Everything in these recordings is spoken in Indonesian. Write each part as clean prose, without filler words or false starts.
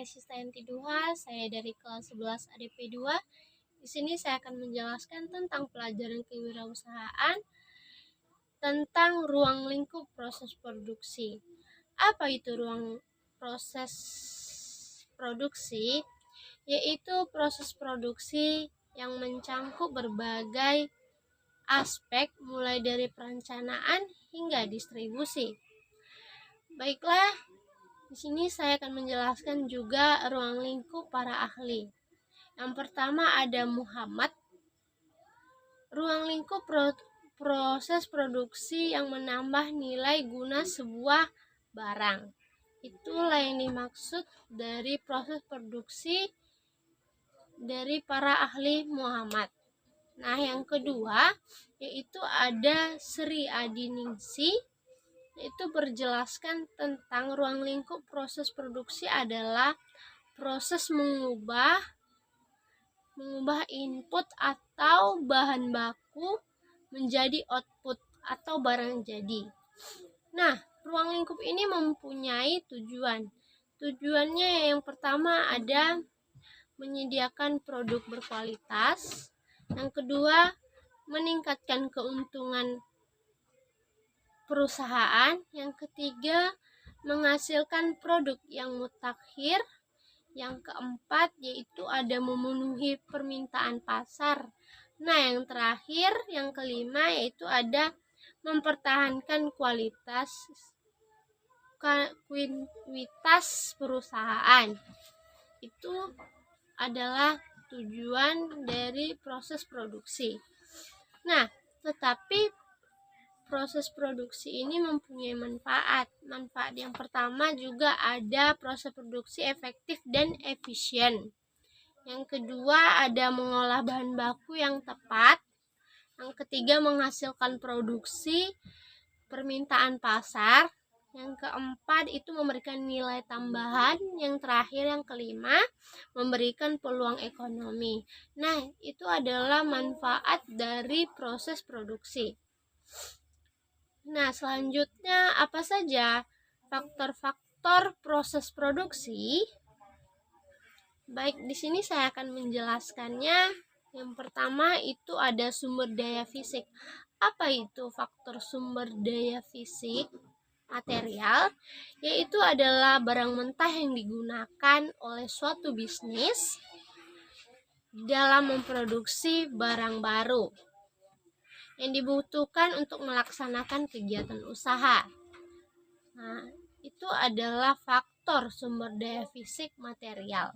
Sistayanti Duha, saya dari kelas 11 ADP 2. Di sini saya akan menjelaskan tentang pelajaran kewirausahaan tentang ruang lingkup proses produksi. Apa itu ruang proses produksi? Yaitu proses produksi yang mencangkup berbagai aspek mulai dari perencanaan hingga distribusi. Baiklah, di sini saya akan menjelaskan juga ruang lingkup para ahli. Yang pertama ada Muhammad. Ruang lingkup proses produksi yang menambah nilai guna sebuah barang. Itulah yang dimaksud dari proses produksi dari para ahli Muhammad. Nah, yang kedua yaitu ada Sri Adiningsi, yaitu berjelaskan tentang ruang lingkup proses produksi adalah proses mengubah input atau bahan baku menjadi output atau barang jadi. Nah, ruang lingkup ini mempunyai tujuan. Tujuannya yang pertama ada menyediakan produk berkualitas. Yang kedua, meningkatkan keuntungan perusahaan. Yang ketiga, menghasilkan produk yang mutakhir. Yang keempat yaitu ada memenuhi permintaan pasar. Nah, yang terakhir, yang kelima yaitu ada mempertahankan kualitas perusahaan. Itu adalah tujuan dari proses produksi. Nah, tetapi proses produksi ini mempunyai manfaat. Manfaat yang pertama juga ada proses produksi efektif dan efisien. Yang kedua ada mengolah bahan baku yang tepat. Yang ketiga menghasilkan produksi permintaan pasar. Yang keempat itu memberikan nilai tambahan. Yang terakhir yang kelima memberikan peluang ekonomi. Nah, itu adalah manfaat dari proses produksi. Nah, selanjutnya apa saja faktor-faktor proses produksi? Baik, di sini saya akan menjelaskannya. Yang pertama itu ada sumber daya fisik. Apa itu faktor sumber daya fisik? Material, yaitu adalah barang mentah yang digunakan oleh suatu bisnis dalam memproduksi barang baru yang dibutuhkan untuk melaksanakan kegiatan usaha. Nah, itu adalah faktor sumber daya fisik material.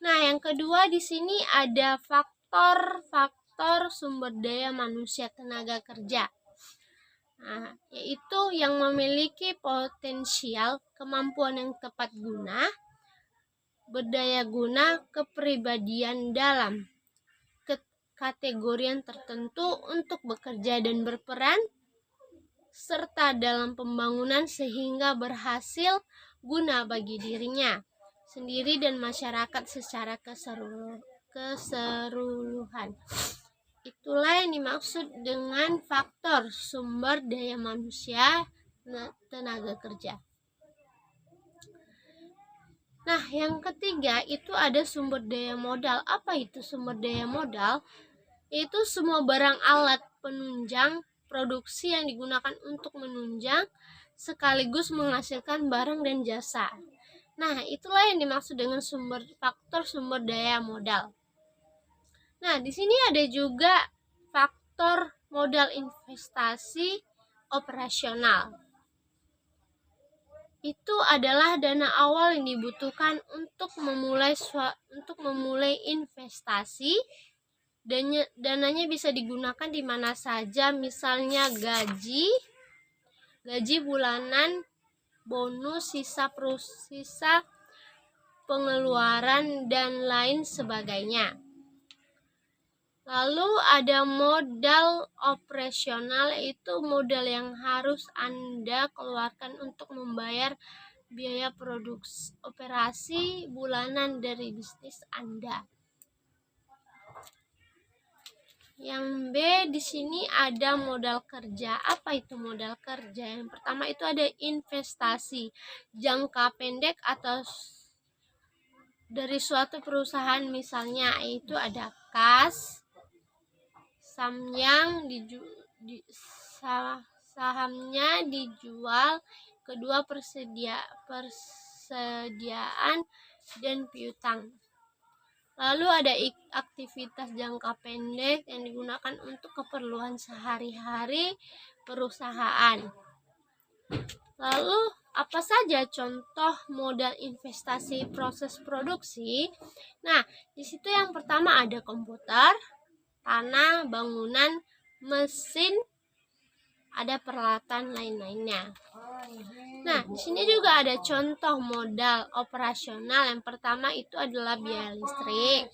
Nah, yang kedua di sini ada faktor sumber daya manusia tenaga kerja. Nah, yaitu yang memiliki potensial, kemampuan yang tepat guna, berdaya guna, kepribadian dalam kategorian tertentu untuk bekerja dan berperan, serta dalam pembangunan sehingga berhasil guna bagi dirinya sendiri dan masyarakat secara keseluruhan. Itulah yang dimaksud dengan faktor sumber daya manusia tenaga kerja. Nah, yang ketiga itu ada sumber daya modal. Apa itu sumber daya modal? Yaitu semua barang alat penunjang produksi yang digunakan untuk menunjang sekaligus menghasilkan barang dan jasa. Nah, itulah yang dimaksud dengan faktor sumber daya modal. Nah, di sini ada juga faktor modal investasi operasional. Itu adalah dana awal yang dibutuhkan untuk memulai investasi. Dananya bisa digunakan di mana saja, misalnya gaji bulanan, bonus, sisa pengeluaran dan lain sebagainya. Lalu ada modal operasional, itu modal yang harus Anda keluarkan untuk membayar biaya produksi operasi bulanan dari bisnis Anda. Yang B di sini ada modal kerja. Apa itu modal kerja? Yang pertama itu ada investasi jangka pendek atau dari suatu perusahaan, misalnya itu ada kas, sahamnya dijual, kedua persediaan dan piutang. Lalu ada aktivitas jangka pendek yang digunakan untuk keperluan sehari-hari perusahaan. Lalu apa saja contoh modal investasi proses produksi? Nah, di situ yang pertama ada komputer, tanah, bangunan, mesin, ada peralatan lain-lainnya. Nah, di sini juga ada contoh modal operasional. Yang pertama itu adalah biaya listrik,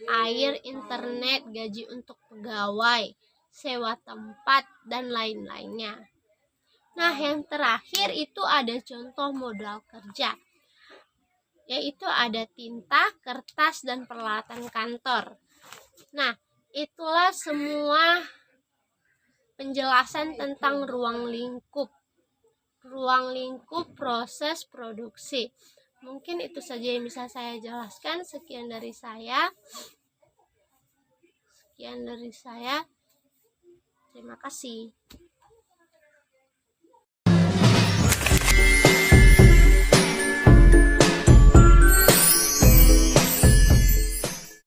air, internet, gaji untuk pegawai, sewa tempat, dan lain-lainnya. Nah, yang terakhir itu ada contoh modal kerja, yaitu ada tinta, kertas, dan peralatan kantor. Nah, itulah semua penjelasan tentang ruang lingkup proses produksi. Mungkin itu saja yang bisa saya jelaskan. Sekian dari saya. Terima kasih.